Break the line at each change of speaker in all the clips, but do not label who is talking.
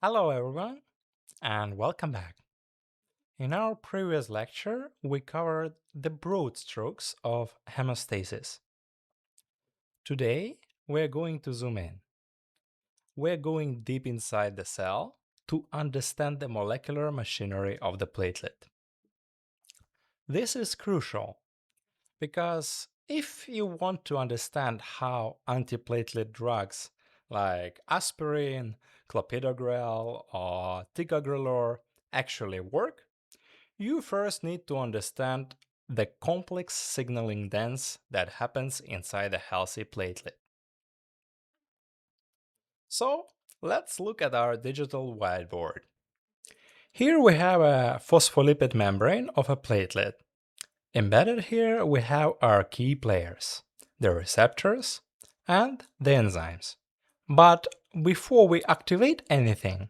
Hello everyone and welcome back. In our previous lecture, we covered the broad strokes of hemostasis. Today, we're going to zoom in. We're going deep inside the cell to understand the molecular machinery of the platelet. This is crucial because if you want to understand how antiplatelet drugs like aspirin, clopidogrel, or ticagrelor actually work, you first need to understand the complex signaling dance that happens inside a healthy platelet. So, let's look at our digital whiteboard. Here we have a phospholipid membrane of a platelet. Embedded here we have our key players, the receptors and the enzymes. But before we activate anything,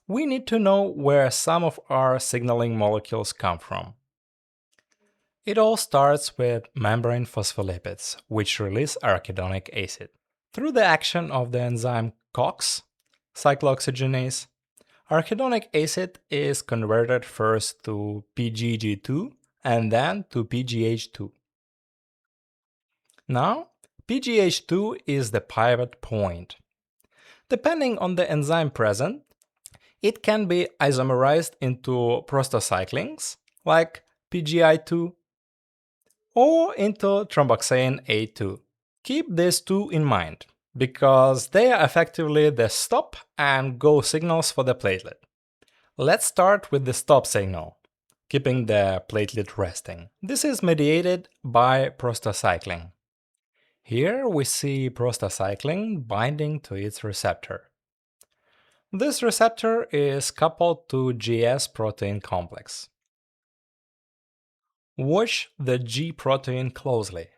we need to know where some of our signaling molecules come from. It all starts with membrane phospholipids, which release arachidonic acid. Through the action of the enzyme COX, cyclooxygenase, arachidonic acid is converted first to PGG2 and then to PGH2. Now, PGH2 is the pivot point. Depending on the enzyme present, it can be isomerized into prostacyclins like PGI2 or into Thromboxane A2. Keep these two in mind, because they are effectively the stop and go signals for the platelet. Let's start with the stop signal, keeping the platelet resting. This is mediated by prostacyclin. Here we see prostacyclin binding to its receptor. This receptor is coupled to Gs protein complex. Watch the G protein closely.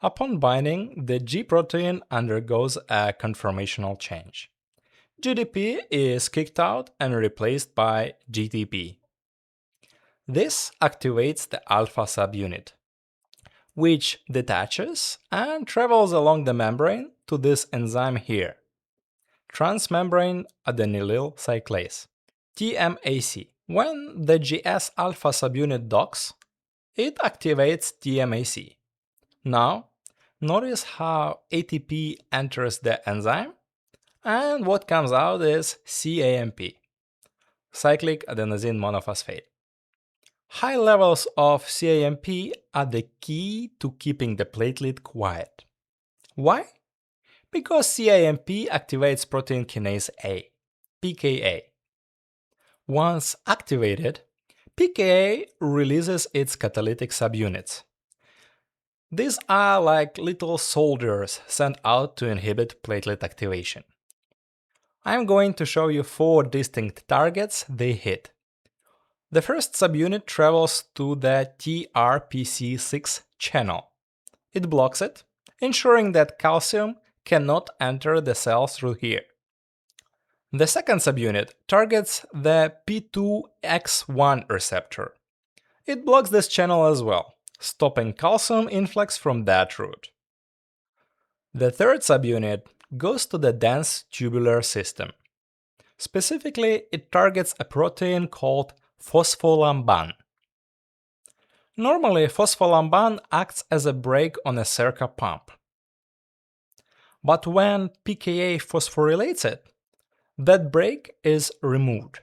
Upon binding, the G protein undergoes a conformational change. GDP is kicked out and replaced by GTP. This activates the alpha subunit, which detaches and travels along the membrane to this enzyme here, transmembrane adenylyl cyclase, TMAC. When the GS alpha subunit docks, it activates TMAC. Now, notice how ATP enters the enzyme, and what comes out is CAMP, cyclic adenosine monophosphate. High levels of CAMP are the key to keeping the platelet quiet. Why? Because CAMP activates protein kinase A, pKa. Once activated, pKa releases its catalytic subunits. These are like little soldiers sent out to inhibit platelet activation. I'm going to show you 4 distinct targets they hit. The first subunit travels to the TRPC6 channel. It blocks it, ensuring that calcium cannot enter the cell through here. The second subunit targets the P2X1 receptor. It blocks this channel as well, stopping calcium influx from that route. The third subunit goes to the dense tubular system. Specifically, it targets a protein called phospholamban. Normally, phospholamban acts as a brake on a Cerca pump. But when pKa phosphorylates it, that brake is removed.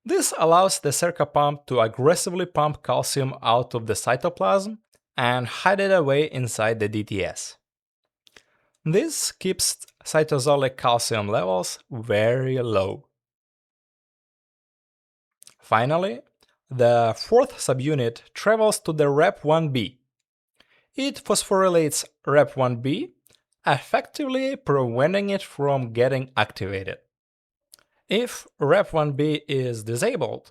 This allows the Cerca pump to aggressively pump calcium out of the cytoplasm and hide it away inside the DTS. This keeps cytosolic calcium levels very low. Finally, the fourth subunit travels to the Rep1b. It phosphorylates Rep1b, effectively preventing it from getting activated. If Rep1b is disabled,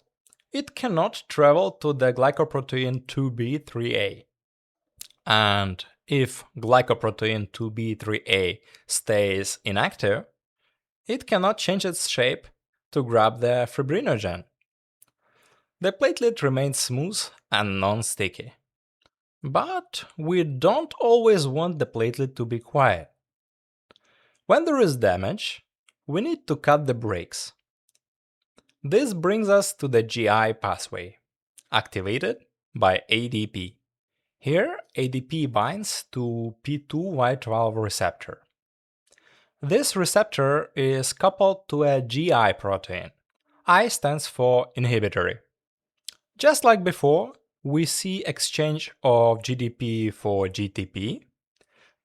it cannot travel to the glycoprotein 2b3a. And if glycoprotein 2b3a stays inactive, it cannot change its shape to grab the fibrinogen. The platelet remains smooth and non-sticky. But we don't always want the platelet to be quiet. When there is damage, we need to cut the brakes. This brings us to the GI pathway, activated by ADP. Here, ADP binds to P2Y12 receptor. This receptor is coupled to a GI protein. I stands for inhibitory. Just like before, we see exchange of GDP for GTP.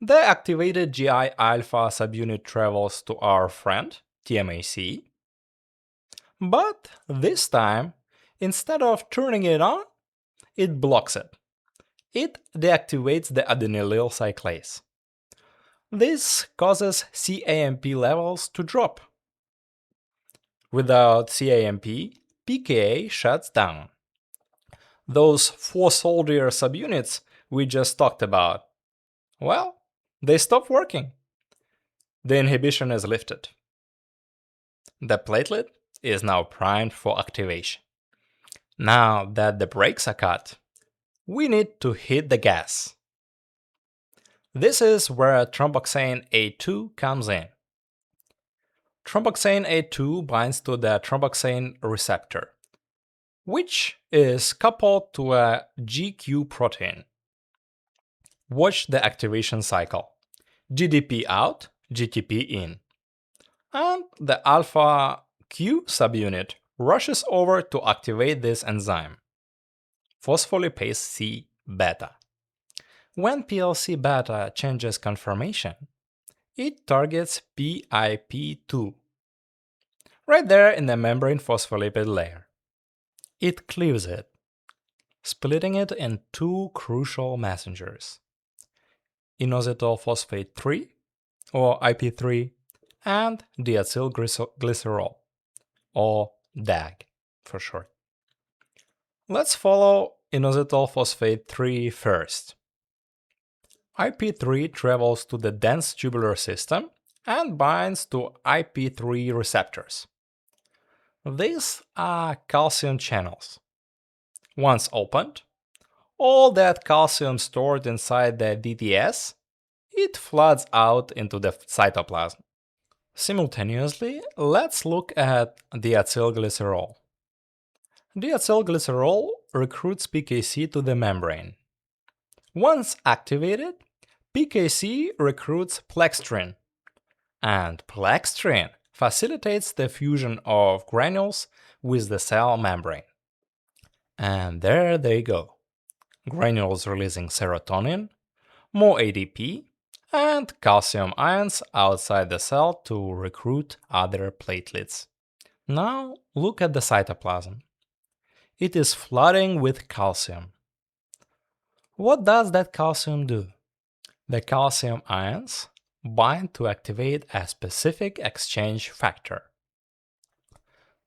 The activated GI alpha subunit travels to our friend, TMAC. But this time, instead of turning it on, it blocks it. It deactivates the adenylyl cyclase. This causes CAMP levels to drop. Without CAMP, pKa shuts down. Those four-soldier subunits we just talked about, well, they stop working. The inhibition is lifted. The platelet is now primed for activation. Now that the brakes are cut, we need to hit the gas. This is where Thromboxane A2 comes in. Thromboxane A2 binds to the thromboxane receptor, which is coupled to a GQ protein. Watch the activation cycle. GDP out, GTP in. And the alpha Q subunit rushes over to activate this enzyme, phospholipase C beta. When PLC beta changes conformation, it targets PIP2, right there in the membrane phospholipid layer. It cleaves it, splitting it in two crucial messengers: inositol phosphate 3, or IP3, and diacylglycerol, or DAG for short. Let's follow inositol phosphate 3 first. IP3 travels to the dense tubular system and binds to IP3 receptors. These are calcium channels. Once opened, all that calcium stored inside the DTS, it floods out into the cytoplasm. Simultaneously, let's look at diacylglycerol. Diacylglycerol recruits PKC to the membrane. Once activated, PKC recruits plextrin, and plextrin facilitates the fusion of granules with the cell membrane. And there they go. Granules releasing serotonin, more ADP, and calcium ions outside the cell to recruit other platelets. Now look at the cytoplasm. It is flooding with calcium. What does that calcium do? The calcium ions bind to activate a specific exchange factor.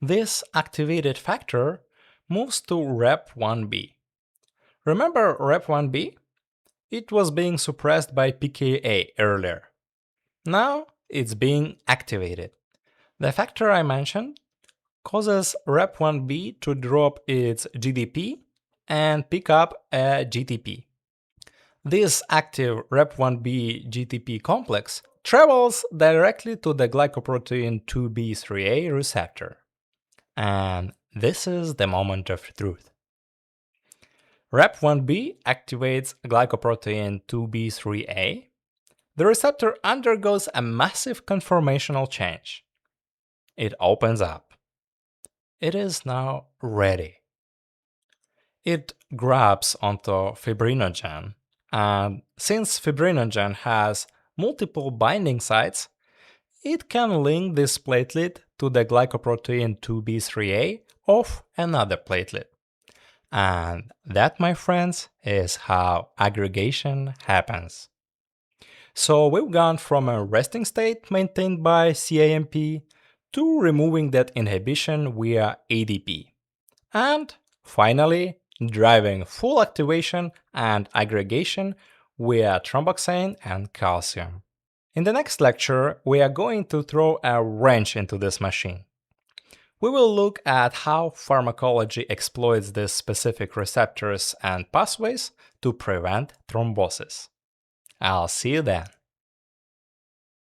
This activated factor moves to Rep1b. Remember Rep1b? It was being suppressed by pKa earlier. Now it's being activated. The factor I mentioned causes Rep1b to drop its GDP and pick up a GTP. This active Rep1b GTP complex travels directly to the glycoprotein 2b3a receptor. And this is the moment of truth. Rep1b activates glycoprotein 2b3a. The receptor undergoes a massive conformational change. It opens up. It is now ready. It grabs onto fibrinogen, and since fibrinogen has multiple binding sites, it can link this platelet to the glycoprotein 2b3a of another platelet. And that, my friends, is how aggregation happens. So we've gone from a resting state maintained by CAMP to removing that inhibition via ADP. And finally, driving full activation and aggregation via thromboxane and calcium. In the next lecture, we are going to throw a wrench into this machine. We will look at how pharmacology exploits these specific receptors and pathways to prevent thrombosis. I'll see you then.